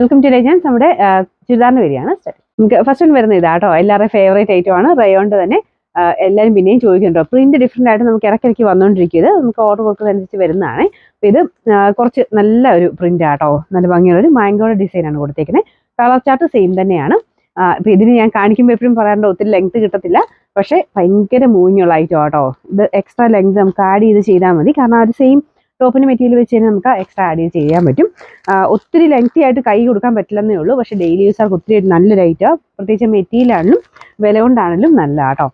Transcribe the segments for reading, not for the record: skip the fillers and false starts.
Welcome to legends. നമ്മുടെ ചുരിദാറിന് വരികയാണ്. നമുക്ക് ഫസ്റ്റ് ഒന്ന് വരുന്നത് ഇതാട്ടോ, എല്ലാവരുടെയും ഫേവറേറ്റ് ഐറ്റം ആണ്. റയോണ്ട് തന്നെ എല്ലാവരും പിന്നെയും ചോദിക്കുന്നുണ്ടോ, പ്രിന്റ് ഡിഫറെന്റ് ആയിട്ട് നമുക്ക് ഇടയ്ക്കിടയ്ക്ക് വന്നുകൊണ്ടിരിക്കുന്നത്, നമുക്ക് ഓർഡർ കൊടുക്കുന്നതനുസരിച്ച് വരുന്നതാണ്. അപ്പോൾ ഇത് കുറച്ച് നല്ല ഒരു പ്രിന്റ് ആട്ടോ, നല്ല ഭംഗിയുള്ള ഒരു മാംഗോയുടെ ഡിസൈനാണ് കൊടുത്തേക്കുന്നത്. കളർ ചാർട്ട് സെയിം തന്നെയാണ്. അപ്പോൾ ഇതിന് ഞാൻ കാണിക്കുമ്പോൾ എപ്പോഴും പറയാറുണ്ട് ഒത്തിരി ലെങ്ത് കിട്ടത്തില്ല, പക്ഷേ ഭയങ്കര മൂവിങ്ങുള്ള ഐറ്റം ആട്ടോ. ഇത് എക്സ്ട്രാ ലെങ്ത് നമുക്ക് ആഡ് ചെയ്താൽ മതി, കാരണം ആ ഒരു സെയിം ടോപ്പിന് മെറ്റീരിയൽ വെച്ച് കഴിഞ്ഞാൽ നമുക്ക് എക്സ്ട്രാ ആഡ് ചെയ്യാൻ പറ്റും. ഒത്തിരി ലെങ്തി ആയിട്ട് കൈ കൊടുക്കാൻ പറ്റില്ലെന്നേ ഉള്ളൂ, പക്ഷേ ഡെയിലി യൂസർക്ക് ഒത്തിരി നല്ലൊരു ഐറ്റം, പ്രത്യേകിച്ച് മെറ്റീരിയലാണെങ്കിലും വില കൊണ്ടാണെങ്കിലും നല്ല ആട്ടോ.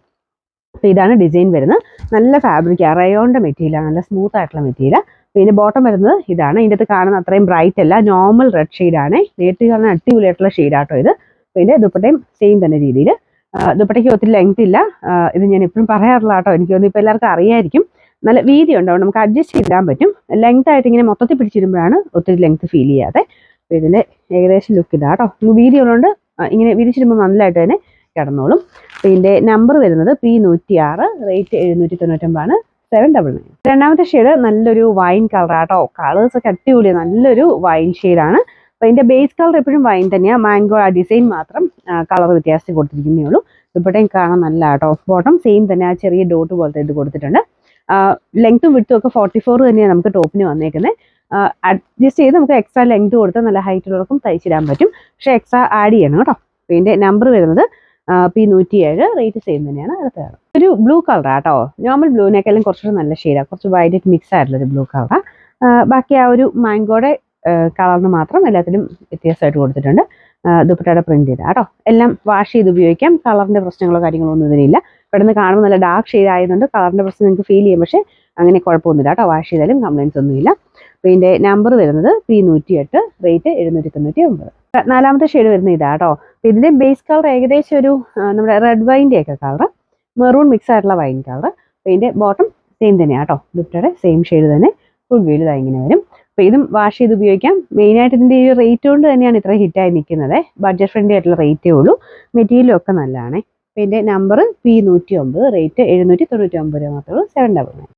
അപ്പോൾ ഇതാണ് ഡിസൈൻ വരുന്നത്. നല്ല ഫാബ്രിക്, റയോണിൻ്റെ മെറ്റീരിയലാണ്, നല്ല സ്മൂത്ത് ആയിട്ടുള്ള മെറ്റീരിയൽ. പിന്നെ ബോട്ടം വരുന്നത് ഇതാണ്. ഇതിൻ്റെ അകത്ത് കാണുന്ന അത്രയും ബ്രൈറ്റ് അല്ല, നോർമൽ റെഡ് ഷെയ്ഡാണ്. നേരിട്ട് കാണുന്ന അടിപൊളിയായിട്ടുള്ള ഷെയ്ഡാട്ടോ ഇത്. പിന്നെ ദുപ്പട്ടയും സെയിം തന്നെ രീതിയിൽ. ദുപ്പട്ടയ്ക്ക് ഒത്തിരി ലെങ്ത് ഇല്ല, ഇത് ഞാൻ എപ്പോഴും പറയാറുള്ള ആട്ടോ. എനിക്ക് തോന്നുന്നു ഇപ്പോൾ എല്ലാവർക്കും അറിയായിരിക്കും. നല്ല വീതി ഉണ്ടാവും, നമുക്ക് അഡ്ജസ്റ്റ് ചെയ്തിടാൻ പറ്റും. ലെങ്ത് ആയിട്ട് ഇങ്ങനെ മൊത്തത്തിൽ പിടിച്ചിടുമ്പോഴാണ് ഒത്തിരി ലെങ്ത് ഫീൽ ചെയ്യാതെ. അപ്പോൾ ഇതിൻ്റെ ഏകദേശം ലുക്ക് ഇതാ കേട്ടോ. വീതി ഉള്ളതുകൊണ്ട് ഇങ്ങനെ വിരിച്ചിടുമ്പോൾ നല്ലതായിട്ട് തന്നെ കിടന്നോളും. അപ്പോൾ ഇതിൻ്റെ നമ്പർ വരുന്നത് P106, റേറ്റ് 799, 799. രണ്ടാമത്തെ ഷെയ്ഡ് നല്ലൊരു വൈൻ കളറാട്ടോ. കളേഴ്സൊക്കെ അടിപൊളി, നല്ലൊരു വൈൻ ഷെയ്ഡാണ്. അപ്പോൾ ഇതിൻ്റെ ബേസ് കളർ എപ്പോഴും വൈൻ തന്നെയാണ്. മാംഗോ ആ ഡിസൈൻ മാത്രം കളർ വ്യത്യാസം കൊടുത്തിരിക്കുന്നേ ഉള്ളൂ. ദുപ്പട്ടയും കാണാൻ നല്ല ആട്ടോ. ബോട്ടം സെയിം തന്നെ, ആ ചെറിയ ഡോട്ട് പോലത്തെ ഇത് കൊടുത്തിട്ടുണ്ട്. ലെങ്ത്തും വിട്ടും ഒക്കെ 44 തന്നെയാണ് നമുക്ക് ടോപ്പിന് വന്നേക്കുന്നത്. അഡ്ജസ്റ്റ് ചെയ്ത് നമുക്ക് എക്സ്ട്രാ ലെങ്ത് കൊടുത്ത് നല്ല ഹൈറ്റുള്ളവർക്കും തയ്ച്ചിടാൻ പറ്റും, പക്ഷേ എക്സ്ട്രാ ആഡ് ചെയ്യണം കേട്ടോ. ഇതിൻ്റെ നമ്പർ വരുന്നത് P107, റേറ്റ് സെയിം തന്നെയാണ്. അടുത്ത ഒരു ബ്ലൂ കളറാണ് കേട്ടോ. നോർമൽ ബ്ലൂവിനേക്കാളും കുറച്ചുകൂടെ നല്ല ഷെയ്ഡാണ്, കുറച്ച് വൈലറ്റ് മിക്സ് ആയിട്ടുള്ളൊരു ബ്ലൂ കളറാണ്. ബാക്കി ആ ഒരു മാംഗോയുടെ കളറിന് മാത്രം എല്ലാത്തിലും വ്യത്യാസമായിട്ട് കൊടുത്തിട്ടുണ്ട്. ദുപ്പട്ടയുടെ പ്രിന്റ് ചെയ്താൽ കേട്ടോ. എല്ലാം വാഷ് ചെയ്ത് ഉപയോഗിക്കാം, കളറിൻ്റെ പ്രശ്നങ്ങളോ കാര്യങ്ങളോ ഒന്നും ഇതിനില്ല. പെട്ടെന്ന് കാണുമ്പോൾ നല്ല ഡാർക്ക് ഷെയ്ഡ് ആയതുകൊണ്ട് കളറിൻ്റെ പ്രശ്നം നിങ്ങൾക്ക് ഫീൽ ചെയ്യും, പക്ഷേ അങ്ങനെ കുഴപ്പമൊന്നുമില്ല കേട്ടോ. വാഷ് ചെയ്താലും കംപ്ലയിൻസ് ഒന്നുമില്ല. അപ്പോൾ ഇതിൻ്റെ നമ്പർ വരുന്നത് P108, റേറ്റ് 799. നാലാമത്തെ ഷെയ്ഡ് വരുന്നത് ഇതാ കേട്ടോ. അപ്പോൾ ഇതിൻ്റെ ബേസ് കളർ ഏകദേശം ഒരു നമ്മുടെ റെഡ് വൈൻ്റെ ഒക്കെ കളർ, മെറൂൺ മിക്സ് ആയിട്ടുള്ള വൈൻ കളർ. അപ്പോൾ ഇതിൻ്റെ ബോട്ടം സെയിം തന്നെയാണ് കേട്ടോ. ദുപ്പട്ടയുടെ സെയിം ഷെയ്ഡ് തന്നെ ഫുൾ വ്യൂ ഇതാ ഇങ്ങനെ വരും. അപ്പോൾ ഇതും വാഷ് ചെയ്ത് ഉപയോഗിക്കാം. മെയിനായിട്ട് ഇതിൻ്റെ ഈ റേറ്റ് കൊണ്ട് തന്നെയാണ് ഇത്ര ഹിറ്റായി നിൽക്കുന്നത്. ബഡ്ജറ്റ് ഫ്രണ്ട്ലി ആയിട്ടുള്ള റേറ്റേ ഉള്ളൂ, മെറ്റീരിയലും ഒക്കെ നല്ലതാണ്. അപ്പോൾ ഇതിൻ്റെ നമ്പർ P109, റേറ്റ് 799 മാത്രമേ ഉള്ളൂ, 799.